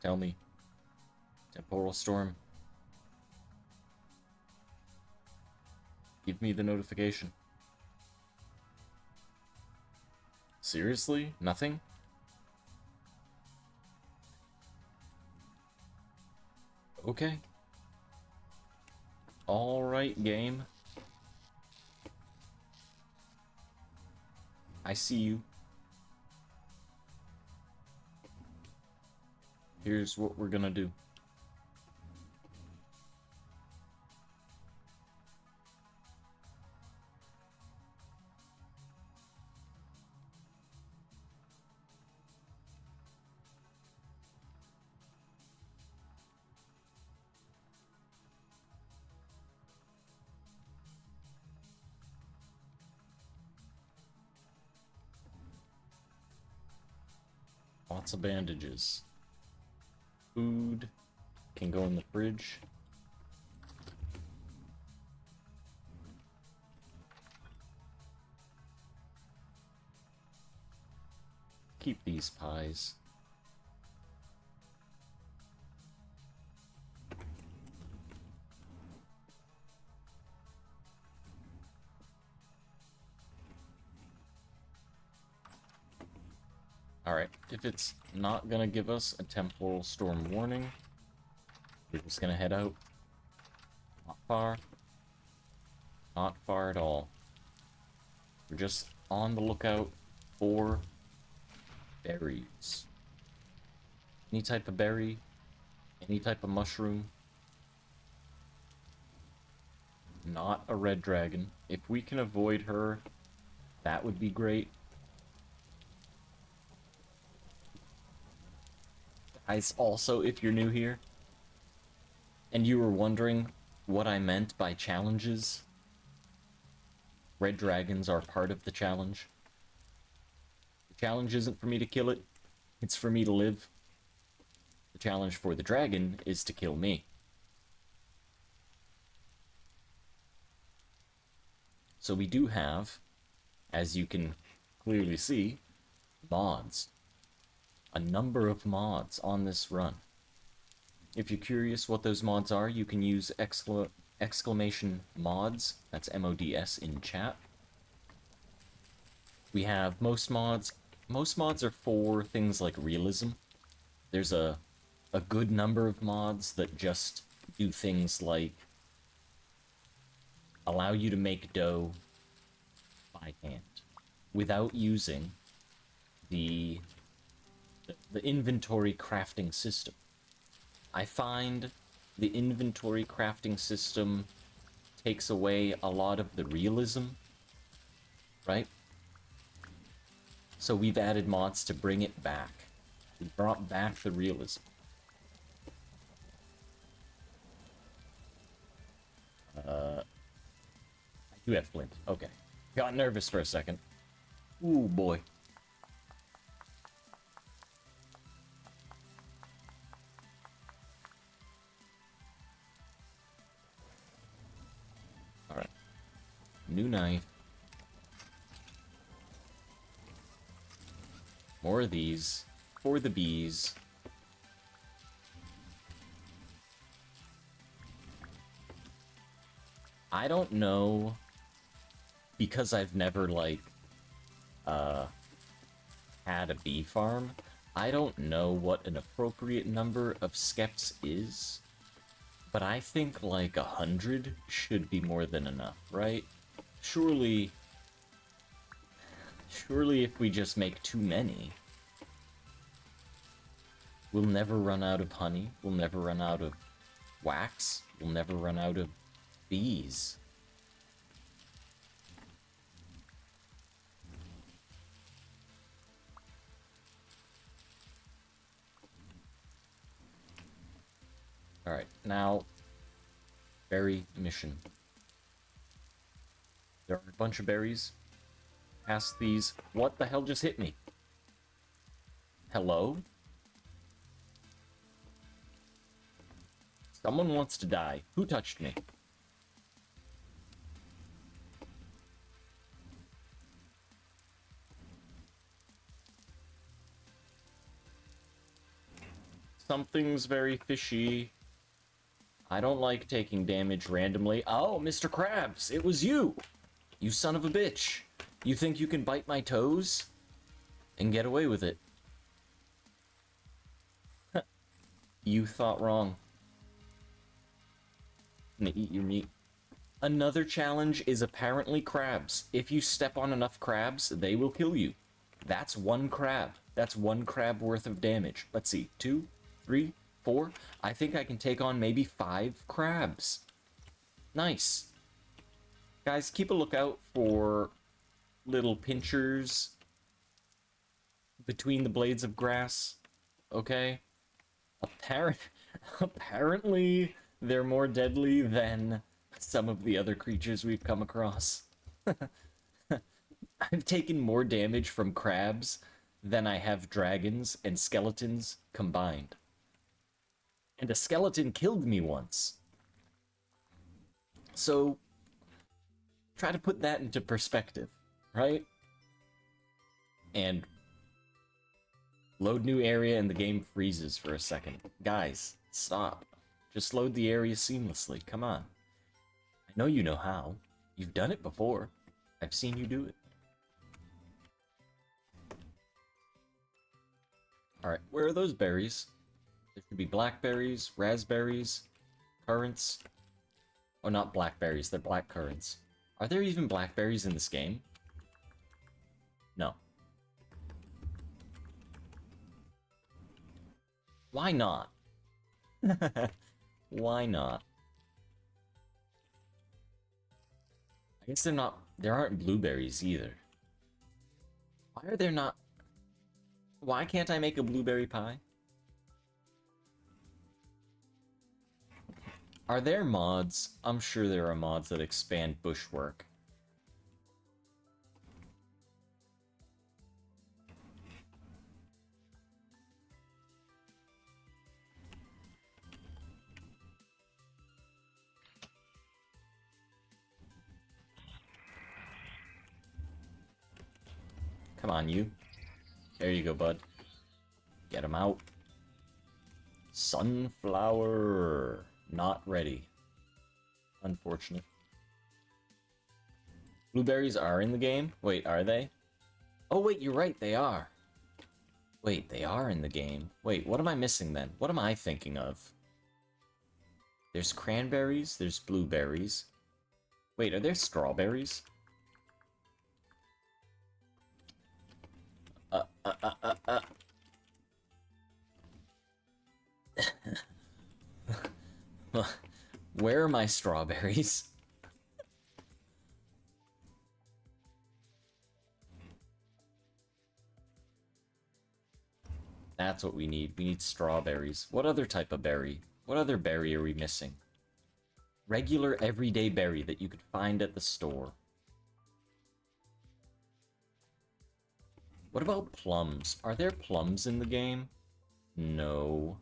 Tell me. Temporal storm. Give me the notification. Seriously? Nothing? Okay. Alright, game. I see you. Here's what we're gonna do. Lots of bandages. Food can go in the fridge. Keep these pies. Alright, if it's not gonna give us a temporal storm warning, we're just gonna head out. Not far. Not far at all. We're just on the lookout for berries. Any type of berry, any type of mushroom. Not a red dragon. If we can avoid her, that would be great. Guys, also, if you're new here, and you were wondering what I meant by challenges, red dragons are part of the challenge. The challenge isn't for me to kill it, it's for me to live. The challenge for the dragon is to kill me. So we do have, as you can clearly see, mods. A number of mods on this run. If you're curious what those mods are, you can use exclamation mods, that's M-O-D-S, in chat. We have most mods are for things like realism. There's a good number of mods that just do things like allow you to make dough by hand without using the inventory crafting system. I find the inventory crafting system takes away a lot of the realism, right? So we've added mods to bring it back. We brought back the realism. I do have flint. Okay. Got nervous for a second. Ooh, boy. Alright. New knife. More of these. For the bees. I don't know, because I've never, like, had a bee farm, I don't know what an appropriate number of skeps is, but I think, like, 100 should be more than enough, right? Surely if we just make too many, we'll never run out of honey, we'll never run out of wax, we'll never run out of bees. Alright, now, berry mission. There are a bunch of berries. Past these. What the hell just hit me? Hello? Someone wants to die. Who touched me? Something's very fishy. I don't like taking damage randomly. Oh, Mr. Krabs, it was you! You son of a bitch. You think you can bite my toes? And get away with it. You thought wrong. I'm gonna eat your meat. Another challenge is apparently crabs. If you step on enough crabs, they will kill you. That's one crab. That's one crab worth of damage. Let's see. 2, 3, 4. I think I can take on maybe 5 crabs. Nice. Guys, keep a lookout for little pinchers between the blades of grass. Okay? Apparently, they're more deadly than some of the other creatures we've come across. I've taken more damage from crabs than I have dragons and skeletons combined. And a skeleton killed me once. So, try to put that into perspective, right? And load new area and the game freezes for a second. Guys, stop. Just load the area seamlessly. Come on. I know you know how. You've done it before. I've seen you do it. Alright, where are those berries? There should be blackberries, raspberries, currants. Oh, not blackberries, they're black currants. Are there even blackberries in this game? No. Why not? Why not? I guess there aren't blueberries either. Why are there not? Why can't I make a blueberry pie? Are there mods? I'm sure there are mods that expand bushwork. Come on, you. There you go, bud. Get him out. Sunflower. Not ready. Unfortunate. Blueberries are in the game? Wait, are they? Oh, wait, you're right, they are. Wait, they are in the game. Wait, what am I missing then? What am I thinking of? There's cranberries, there's blueberries. Wait, are there strawberries? Where are my strawberries? That's what we need. We need strawberries. What other type of berry? What other berry are we missing? Regular everyday berry that you could find at the store. What about plums? Are there plums in the game? No.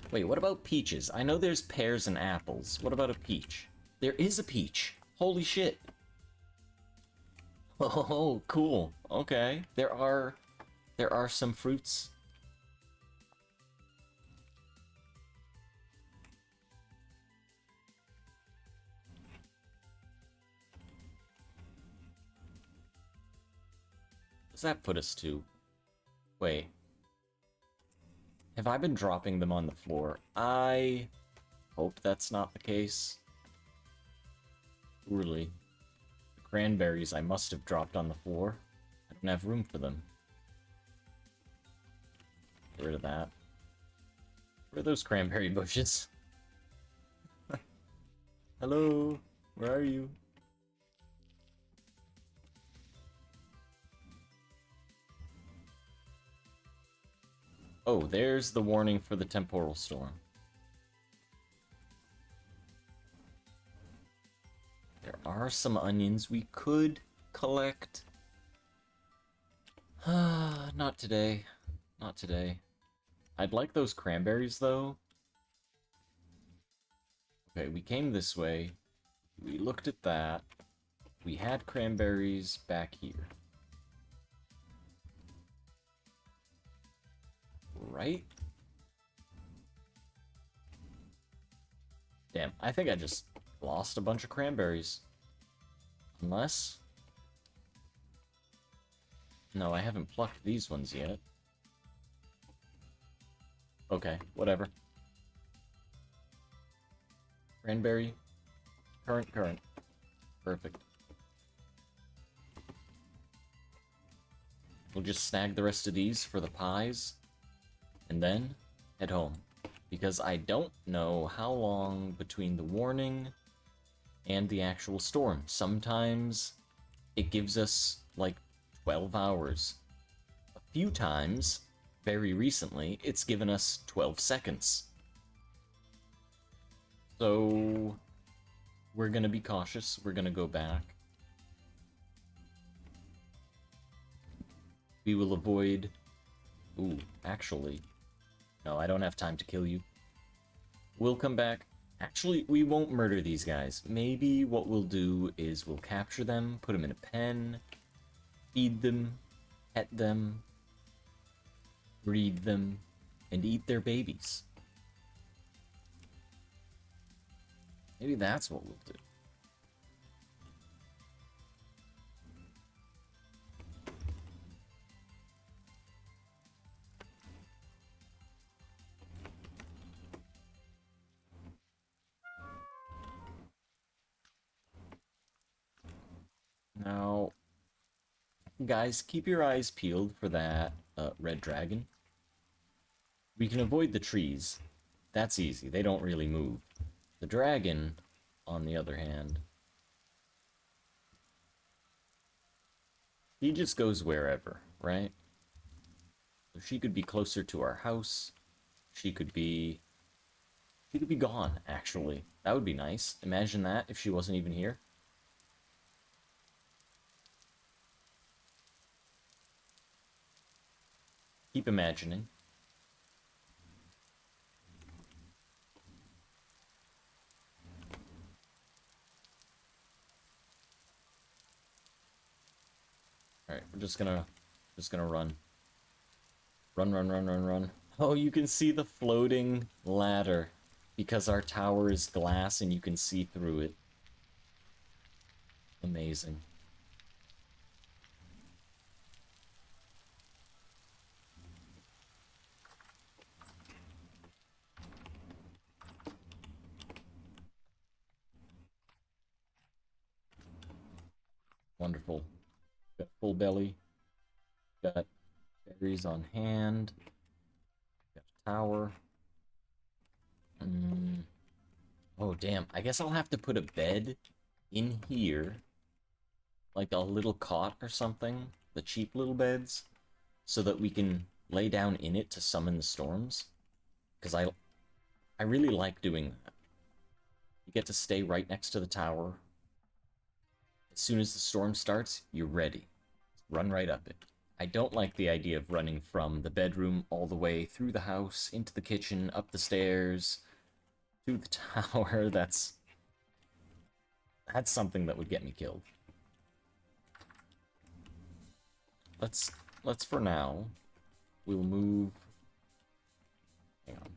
Wait, what about peaches? I know there's pears and apples. What about a peach? There is a peach. Holy shit. Oh, cool. Okay. There are some fruits. What does that put us to? Wait. Have I been dropping them on the floor? I hope that's not the case. Surely. The cranberries I must have dropped on the floor. I don't have room for them. Get rid of that. Where are those cranberry bushes? Hello? Where are you? Oh, there's the warning for the temporal storm. There are some onions we could collect. Not today. Not today. I'd like those cranberries, though. Okay, we came this way. We looked at that. We had cranberries back here. Right? Damn, I think I just lost a bunch of cranberries. Unless... No, I haven't plucked these ones yet. Okay, whatever. Cranberry. Current. Perfect. We'll just snag the rest of these for the pies. And then head home. Because I don't know how long between the warning and the actual storm. Sometimes it gives us like 12 hours. A few times, very recently, it's given us 12 seconds. So we're gonna be cautious. We're gonna go back. We will avoid... Ooh, actually... No, I don't have time to kill you. We'll come back. Actually, we won't murder these guys. Maybe what we'll do is we'll capture them, put them in a pen, feed them, pet them, breed them, and eat their babies. Maybe that's what we'll do. Now, guys, keep your eyes peeled for that red dragon. We can avoid the trees. That's easy. They don't really move. The dragon, on the other hand, he just goes wherever, right? So she could be closer to our house. She could be gone, actually. That would be nice. Imagine that if she wasn't even here. Keep imagining. Alright, we're just gonna run. Run. Oh, you can see the floating ladder. Because our tower is glass and you can see through it. Amazing. Wonderful. Got full belly. Got berries on hand. Got a tower. Oh, damn. I guess I'll have to put a bed in here. Like a little cot or something. The cheap little beds. So that we can lay down in it to summon the storms. Because I really like doing that. You get to stay right next to the tower. As soon as the storm starts, you're ready. Run right up it. I don't like the idea of running from the bedroom all the way through the house, into the kitchen, up the stairs, to the tower. That's something that would get me killed. Let's for now, we'll move... Hang on.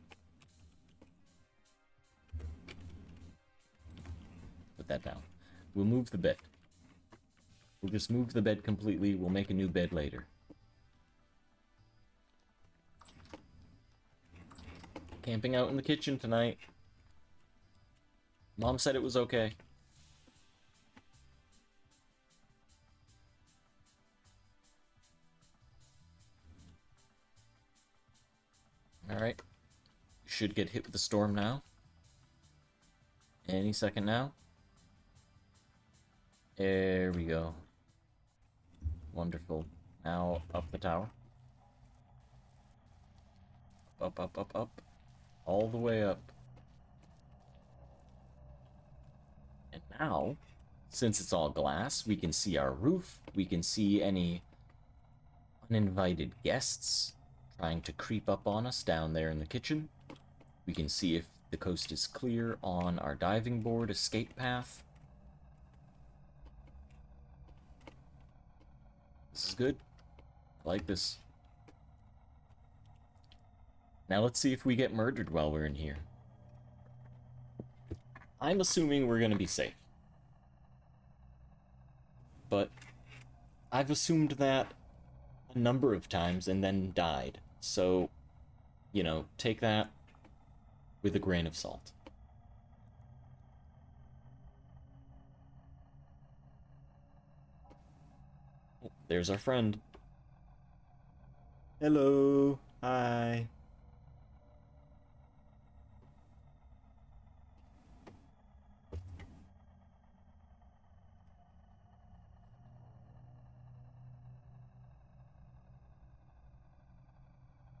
Put that down. We'll move the bed. We'll just move the bed completely. We'll make a new bed later. Camping out in the kitchen tonight. Mom said it was okay. Alright. Should get hit with the storm now. Any second now. There we go. Wonderful. Now up the tower. Up. All the way up. And now, since it's all glass, we can see our roof. We can see any uninvited guests trying to creep up on us down there in the kitchen. We can see if the coast is clear on our diving board escape path. is good. I like this. Now let's see if we get murdered while we're in here. I'm assuming we're gonna be safe. But I've assumed that a number of times and then died. So, you know, take that with a grain of salt. Oh, there's our friend. Hello. Hi.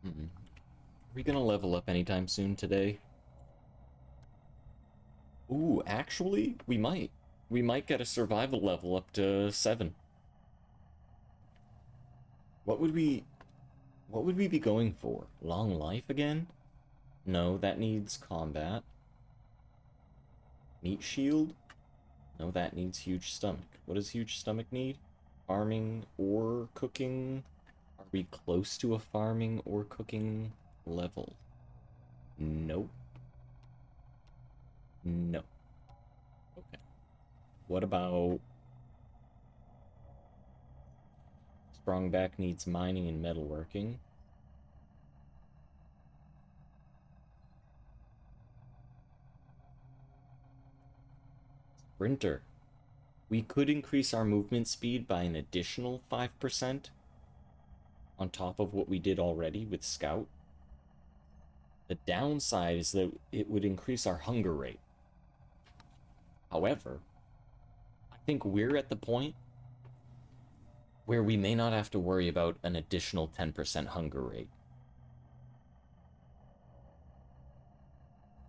Are we gonna level up anytime soon today? Ooh, actually, we might. We might get a survival level up to 7. What would we be going for? Long life again? No, that needs combat. Meat shield? No, that needs huge stomach. What does huge stomach need? Farming or cooking? Are we close to a farming or cooking level? Nope. No. Okay. What about... Strongback needs mining and metalworking. Sprinter. We could increase our movement speed by an additional 5% on top of what we did already with Scout. The downside is that it would increase our hunger rate. However, I think we're at the point where we may not have to worry about an additional 10% hunger rate.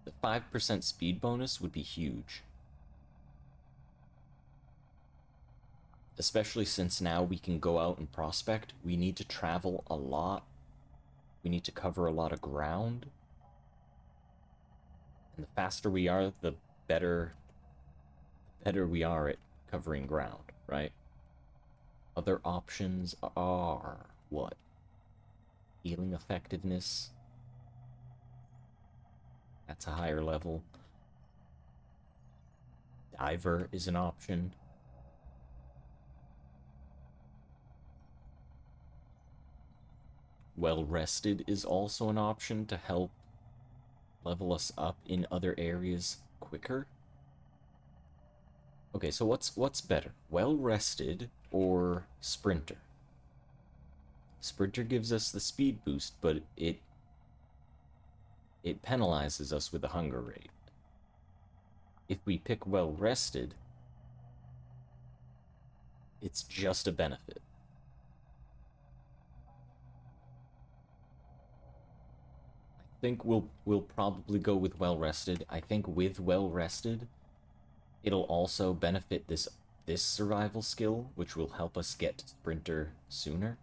The 5% speed bonus would be huge. Especially since now we can go out and prospect. We need to travel a lot. We need to cover a lot of ground. And the faster we are, the better we are at covering ground, right? Other options are what? Healing effectiveness. That's a higher level. Diver is an option. Well rested is also an option to help level us up in other areas quicker. Okay, so what's better? Well rested or sprinter? Sprinter gives us the speed boost, but it penalizes us with the hunger rate. If we pick well rested, it's just a benefit. I think we'll probably go with well rested. I think with well rested, it'll also benefit this survival skill, which will help us get to sprinter sooner.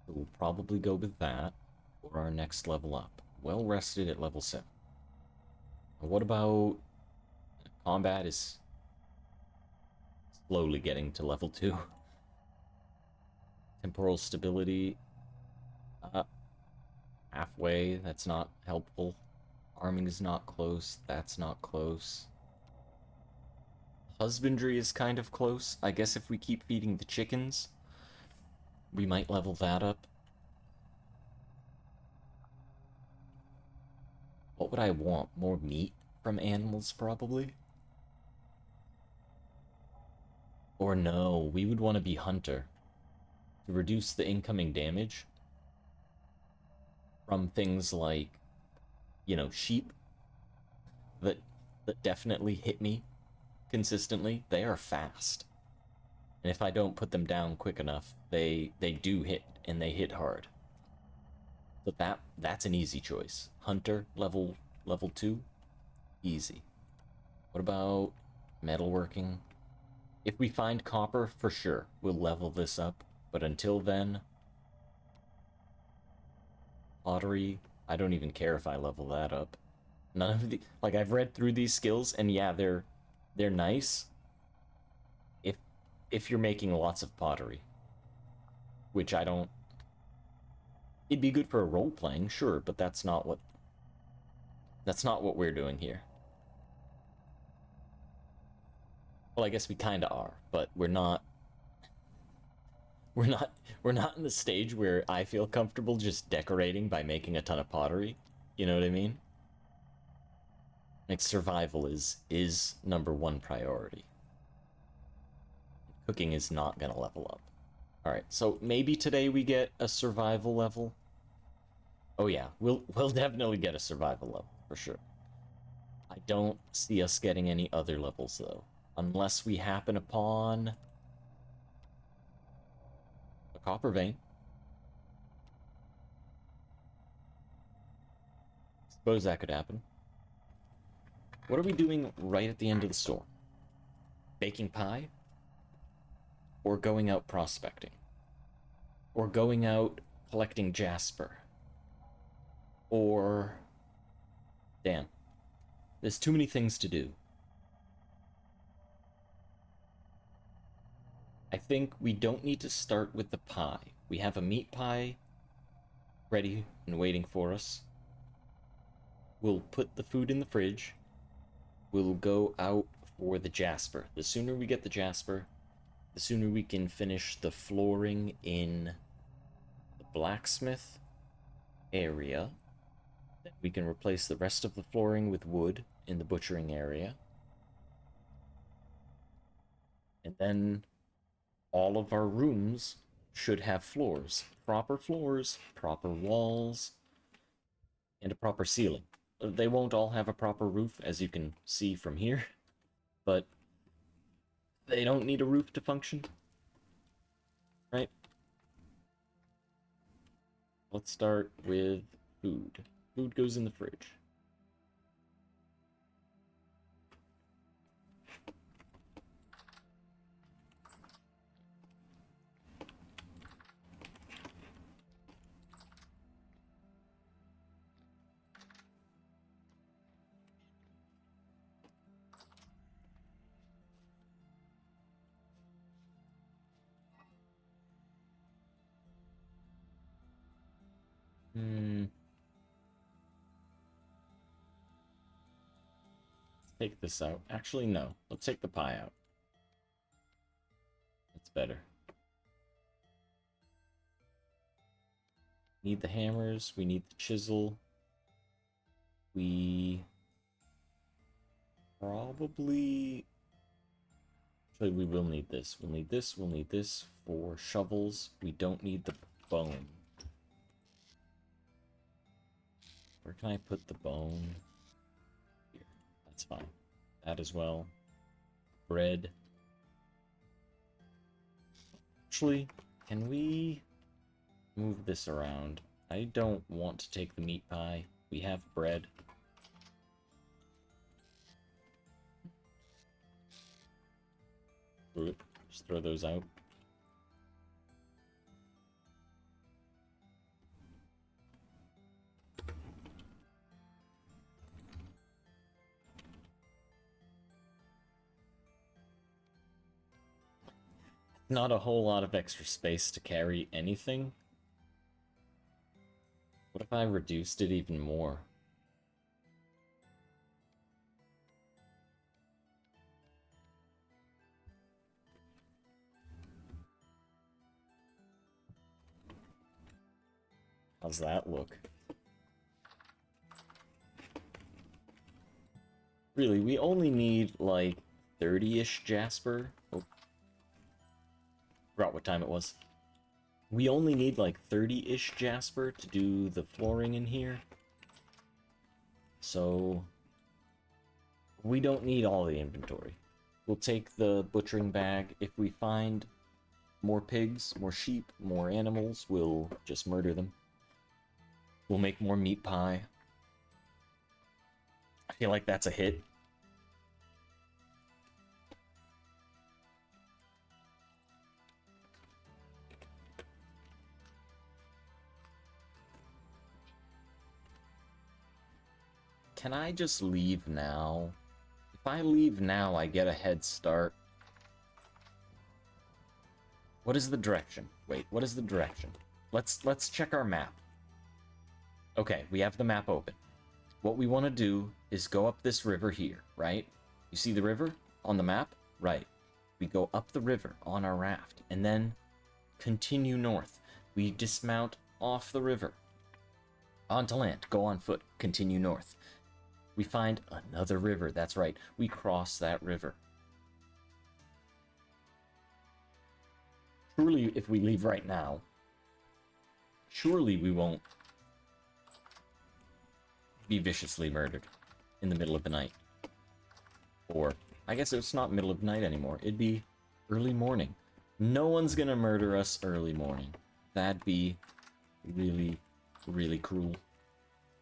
So we'll probably go with that for our next level up. Well rested at level 7. What about combat is slowly getting to level 2. Temporal stability, halfway, that's not helpful. Farming is not close, that's not close. Husbandry is kind of close. I guess if we keep feeding the chickens, we might level that up. What would I want? More meat from animals, probably? Or no, we would want to be hunter. To reduce the incoming damage from things like, you know, sheep that definitely hit me consistently. They are fast. And if I don't put them down quick enough, they do hit, and they hit hard. But that's an easy choice. Hunter, level 2, easy. What about metalworking? If we find copper, for sure, we'll level this up. But until then, pottery, I don't even care if I level that up. None of the, like, I've read through these skills, and yeah, they're nice if you're making lots of pottery, which I don't. It'd be good for a role playing, sure, but that's not what we're doing here. Well, I guess we kind of are, but we're not. We're not in the stage where I feel comfortable just decorating by making a ton of pottery. You know what I mean? Like, survival is number one priority. Cooking is not gonna level up. Alright, so maybe today we get a survival level. Oh yeah, we'll definitely get a survival level, for sure. I don't see us getting any other levels, though. Unless we happen upon a copper vein. Suppose that could happen. What are we doing right at the end of the storm? Baking pie? Or going out prospecting? Or going out collecting jasper? Or... Damn. There's too many things to do. I think we don't need to start with the pie. We have a meat pie ready and waiting for us. We'll put the food in the fridge. We'll go out for the jasper. The sooner we get the jasper, the sooner we can finish the flooring in the blacksmith area. Then we can replace the rest of the flooring with wood in the butchering area. And then all of our rooms should have floors, proper walls, and a proper ceiling. They won't all have a proper roof, as you can see from here, but they don't need a roof to function, right? Let's start with food. Food goes in the fridge. Take this out. Actually, no. Let's take the pie out. That's better. Need the hammers. We need the chisel. We probably... Actually, we will need this. We'll need this. We'll need this for shovels. We don't need the bone. Where can I put the bone? Here. That's fine. That as well. Bread. Actually, can we move this around? I don't want to take the meat pie. We have bread. Just throw those out. Not a whole lot of extra space to carry anything. What if I reduced it even more? How's that look? Really, we only need like 30-ish jasper. Oh. Forgot what time it was. We only need like 30-ish jasper to do the flooring in here. So we don't need all the inventory. We'll take the butchering bag. If we find more pigs, more sheep, more animals, we'll just murder them. We'll make more meat pie. I feel like that's a hit. Can I just leave now? If I leave now, I get a head start. What is the direction? Wait, what is the direction? Let's check our map. Okay, we have the map open. What we want to do is go up this river here, right? You see the river on the map? Right. We go up the river on our raft, and then continue north. We dismount off the river. Onto land, go on foot, continue north. We find another river, that's right. We cross that river. Surely, if we leave right now, surely we won't be viciously murdered in the middle of the night. Or, I guess it's not middle of the night anymore. It'd be early morning. No one's gonna murder us early morning. That'd be really, really cruel.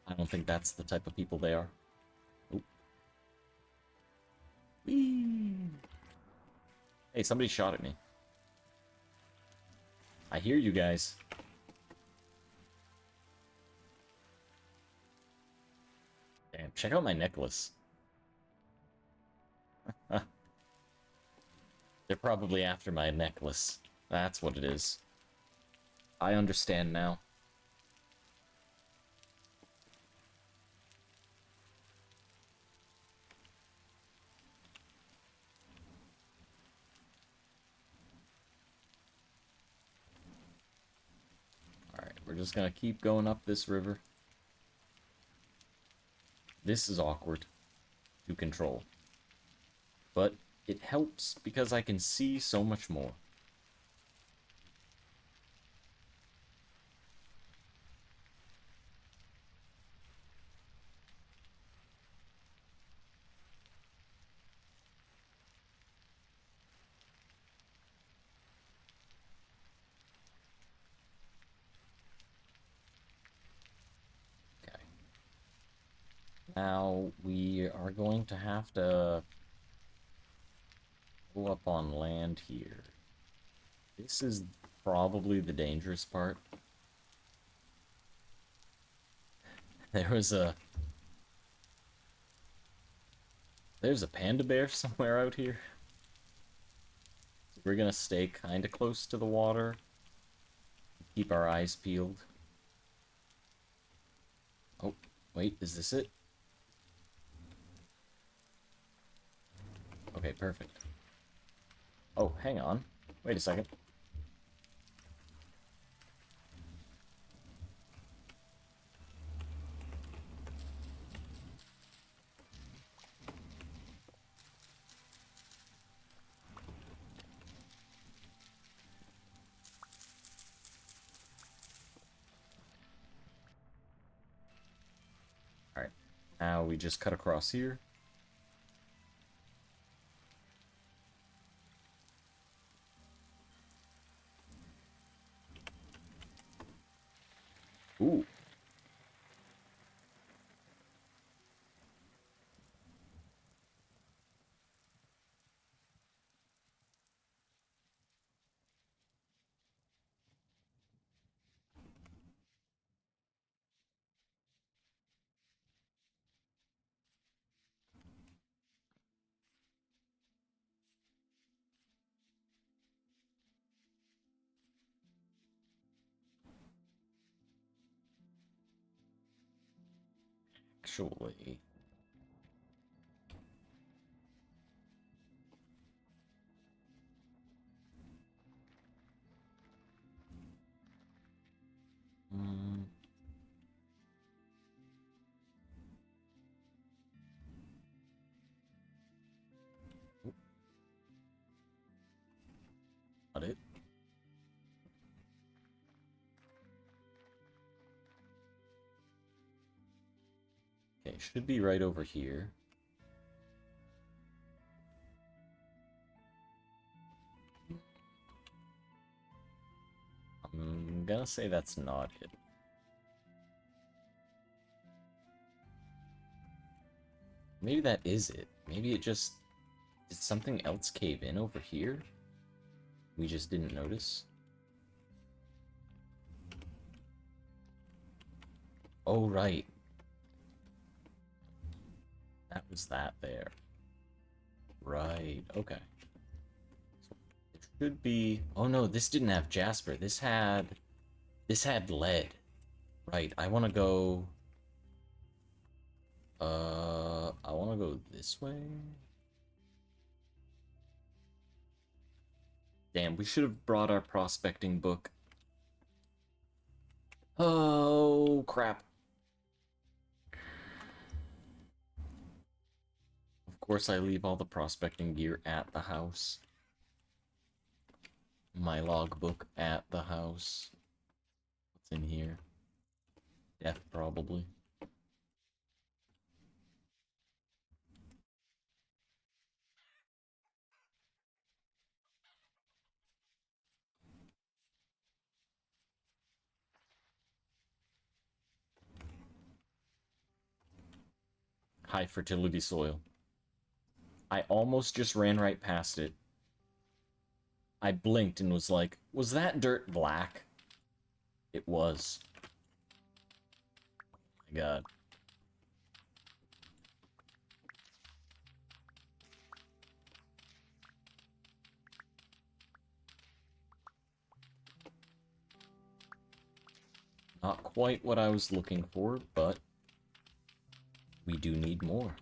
I don't think that's the type of people they are. Oh. Whee! Hey, somebody shot at me. I hear you guys. Damn, check out my necklace. They're probably after my necklace. That's what it is. I understand now. Alright, we're just gonna keep going up this river. This is awkward to control. But it helps because I can see so much more. Now, we are going to have to go up on land here. This is probably the dangerous part. There's a panda bear somewhere out here. So we're gonna stay kinda close to the water. Keep our eyes peeled. Oh, wait, is this it? Okay, perfect. Oh, hang on. Wait a second. Alright. Now we just cut across here. Ooh. Actually... Not it. Okay, should be right over here. I'm gonna say that's not it. Maybe that is it. Maybe it just... Did something else cave in over here? We just didn't notice? Oh, right. That was that there. Right, okay. So there Could be... Oh no, this didn't have jasper. This had... This had lead. Right, I want to go... I want to go this way. Damn, we should have brought our prospecting book. Oh, crap. Of course, I leave all the prospecting gear at the house. My logbook at the house. What's in here? Death, probably. High fertility soil. I almost just ran right past it. I blinked and was like, was that dirt black? It was. Oh my god. Not quite what I was looking for, but we do need more.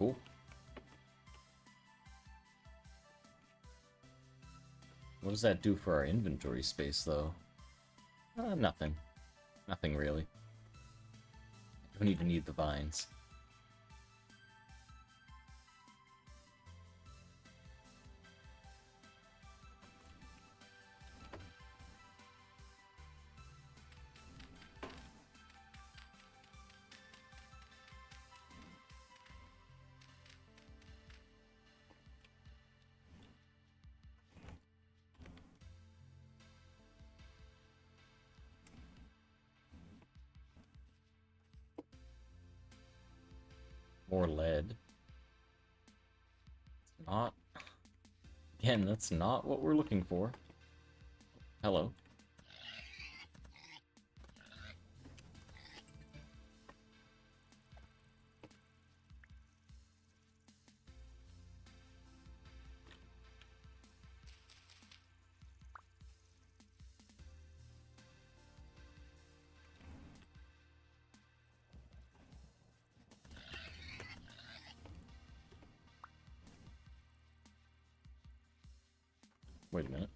Cool. What does that do for our inventory space, though? Nothing. Nothing, really. I don't even need the vines. More lead. It's not... Again, that's not what we're looking for. Hello. Wait a minute.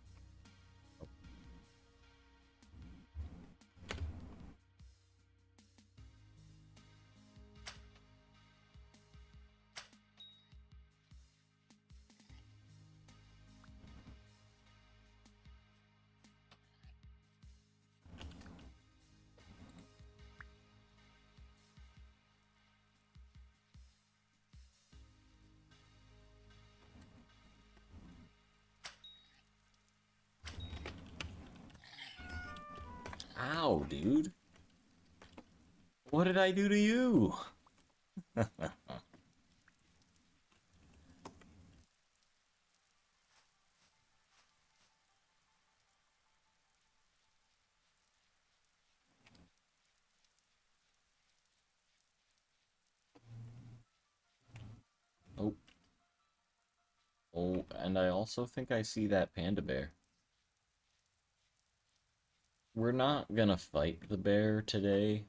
Ow, dude. What did I do to you? Oh. Oh, and I also think I see that panda bear. We're not gonna fight the bear today.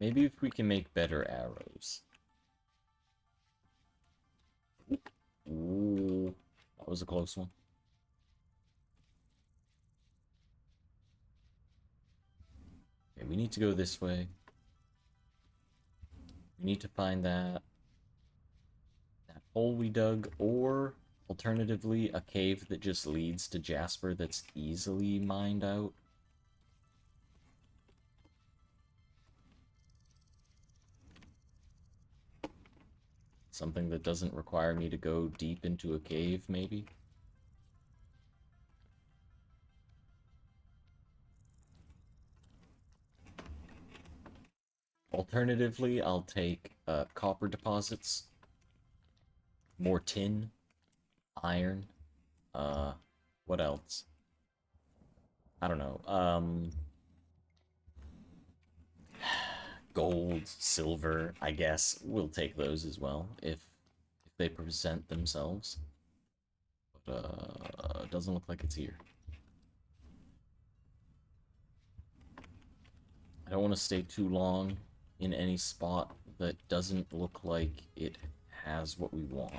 Maybe if we can make better arrows. was a close one. Okay, we need to go this way. We need to find that hole we dug, or alternatively, a cave that just leads to Jasper that's easily mined out. Something that doesn't require me to go deep into a cave, maybe? Alternatively, I'll take copper deposits, more tin, iron, what else? I don't know, gold, silver, I guess. We'll take those as well, if they present themselves. But, it doesn't look like it's here. I don't want to stay too long in any spot that doesn't look like it has what we want.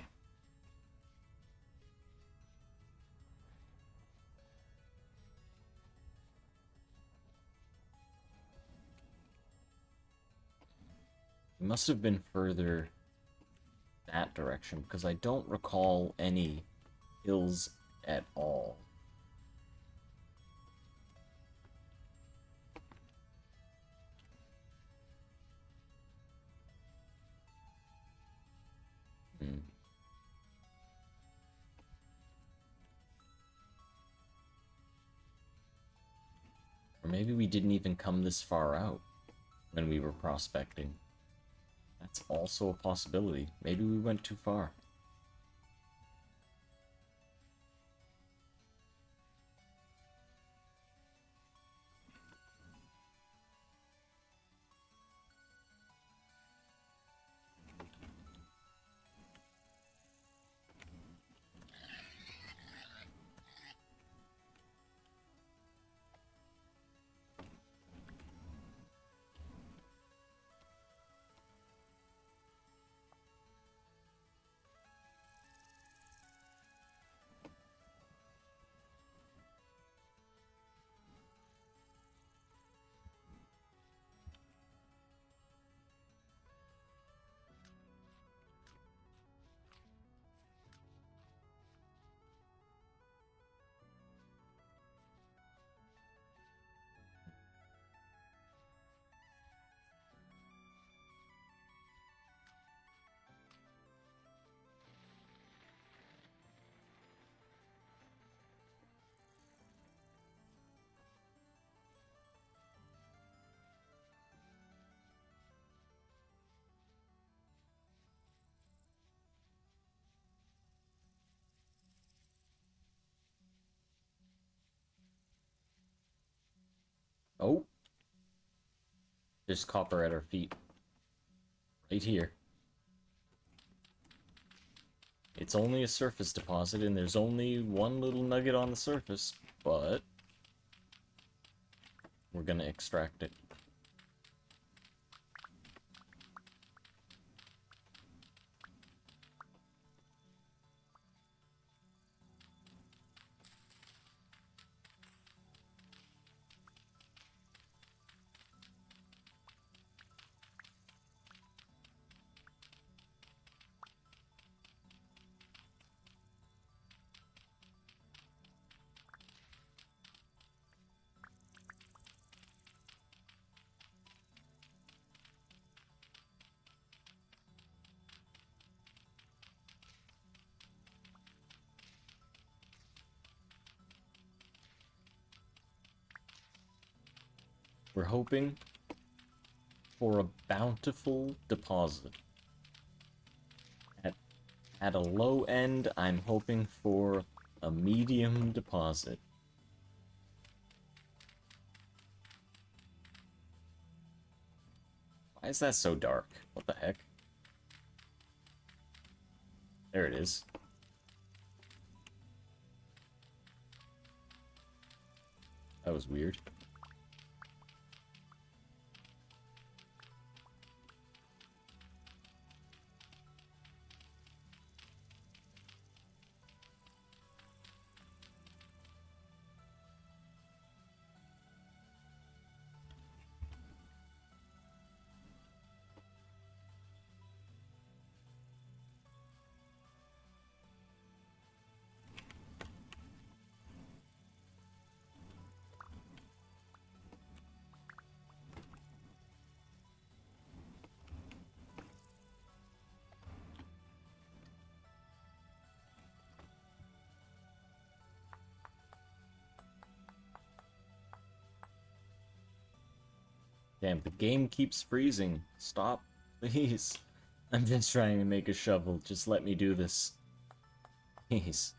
It must have been further that direction, because I don't recall any hills at all. Or maybe we didn't even come this far out when we were prospecting. That's also a possibility. Maybe we went too far. Oh! There's copper at our feet. Right here. It's only a surface deposit, and there's only one little nugget on the surface, but we're gonna extract it. We're hoping for a bountiful deposit. At a low end, I'm hoping for a medium deposit. Why is that so dark? What the heck? There it is. That was weird. Damn, the game keeps freezing. Stop, please. I'm just trying to make a shovel. Just let me do this. Please.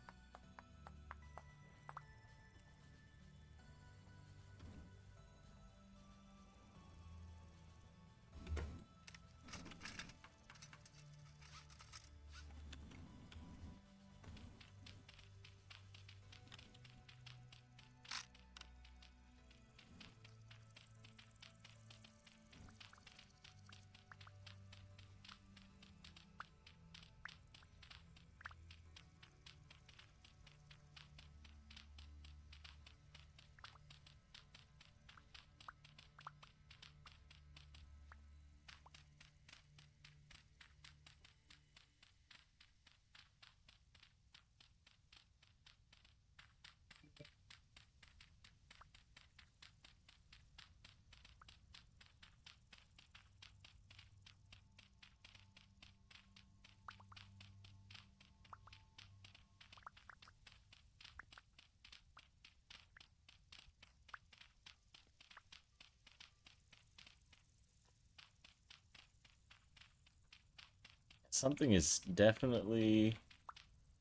Something is definitely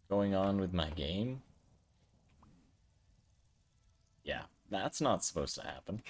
going on with my game. Yeah, that's not supposed to happen.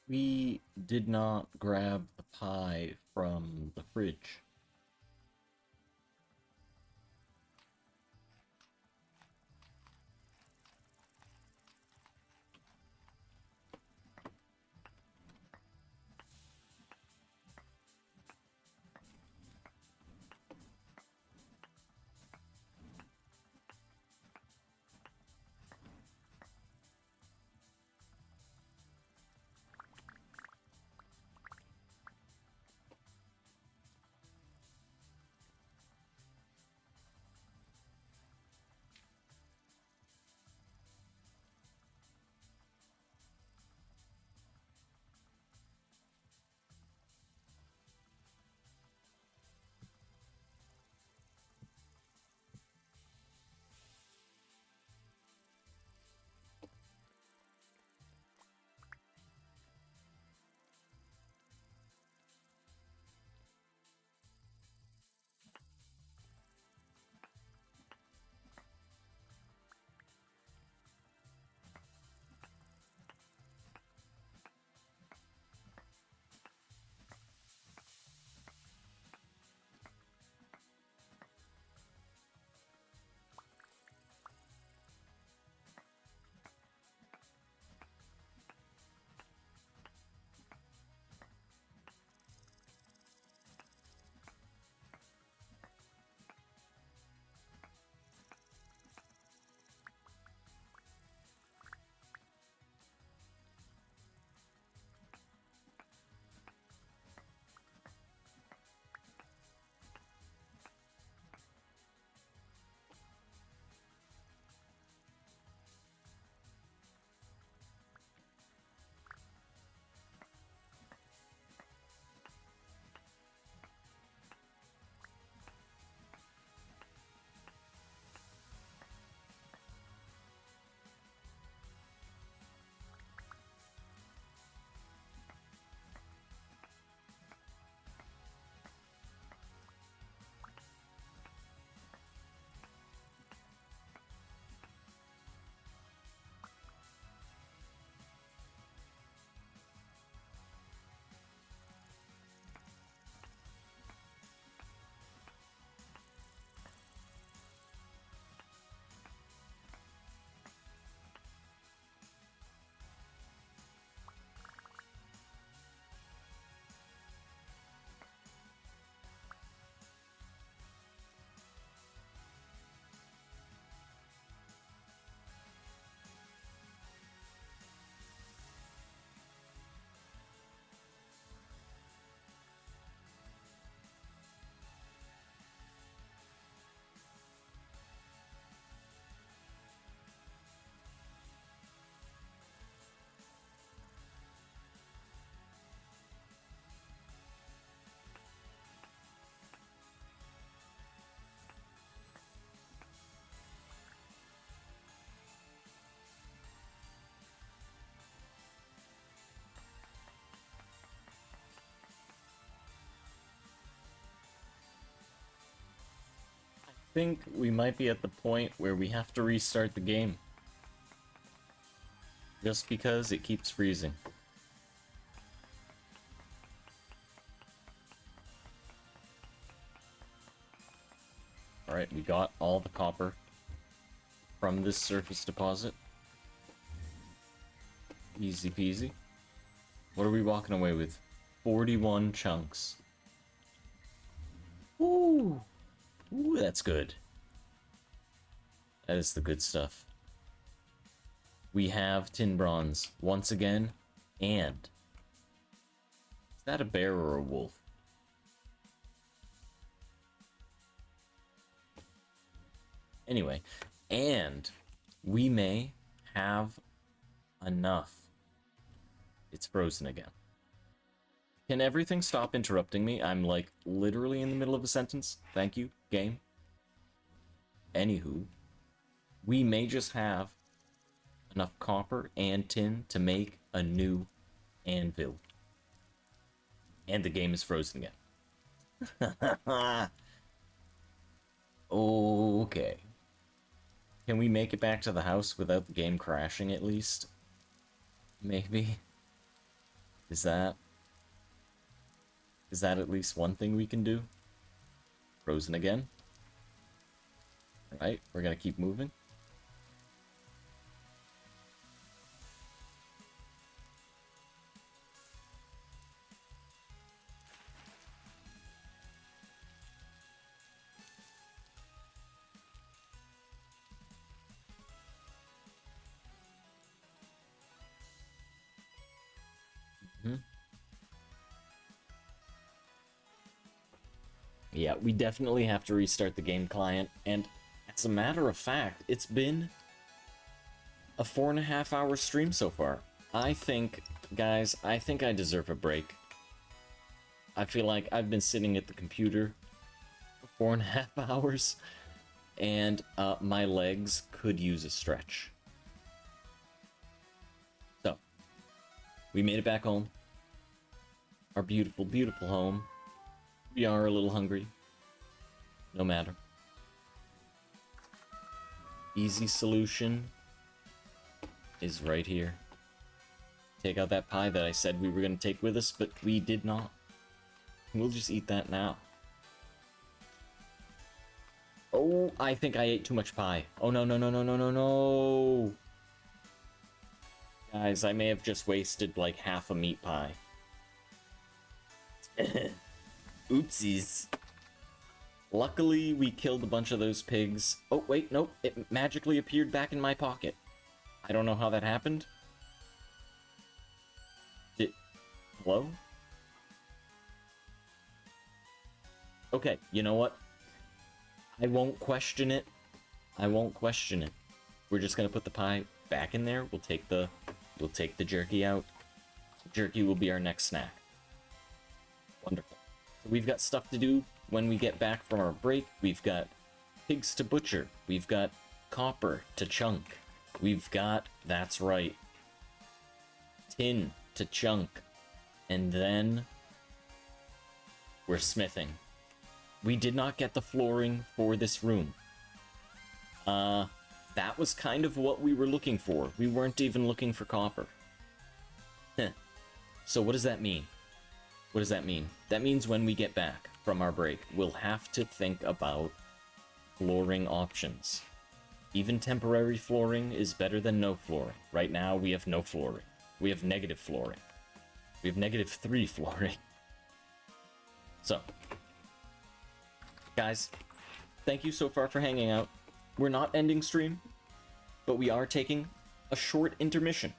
We did not grab the pie from the fridge. Think we might be at the point where we have to restart the game. Just because it keeps freezing. Alright, we got all the copper from this surface deposit. Easy peasy. What are we walking away with? 41 chunks. Ooh! Ooh, that's good. That is the good stuff. We have tin bronze once again, and is that a bear or a wolf? Anyway, and we may have enough. It's frozen again. Can everything stop interrupting me? I'm like literally in the middle of a sentence. Thank you, game. Anywho, we may just have enough copper and tin to make a new anvil. And the game is frozen again. Okay. Can we make it back to the house without the game crashing at least? Maybe. Is that at least one thing we can do? Frozen again. Alright, we're gonna keep moving. Yeah, we definitely have to restart the game client, and as a matter of fact, it's been a 4.5-hour stream so far. I think, guys, I think I deserve a break. I feel like I've been sitting at the computer for 4.5 hours, and my legs could use a stretch. So, we made it back home. Our beautiful, beautiful home. We are a little hungry. No matter. Easy solution is right here. Take out that pie that I said we were going to take with us, but we did not. We'll just eat that now. Oh, I think I ate too much pie. Oh, no, no, no, no, no, no, no. Guys, I may have just wasted like half a meat pie. Oopsies. Luckily, we killed a bunch of those pigs. Oh, wait, nope. It magically appeared back in my pocket. I don't know how that happened. Hello? Okay, you know what? I won't question it. I won't question it. We're just gonna put the pie back in there. We'll take the jerky out. Jerky will be our next snack. Wonderful. So we've got stuff to do when we get back from our break. We've got pigs to butcher. We've got copper to chunk. We've got, that's right, tin to chunk. And then we're smithing. We did not get the flooring for this room. That was kind of what we were looking for. We weren't even looking for copper. So what does that mean? What does that mean? That means when we get back from our break, we'll have to think about flooring options. Even temporary flooring is better than no flooring. Right now, we have no flooring. We have negative flooring. We have -3 flooring. So, guys, thank you so far for hanging out. We're not ending stream, but we are taking a short intermission.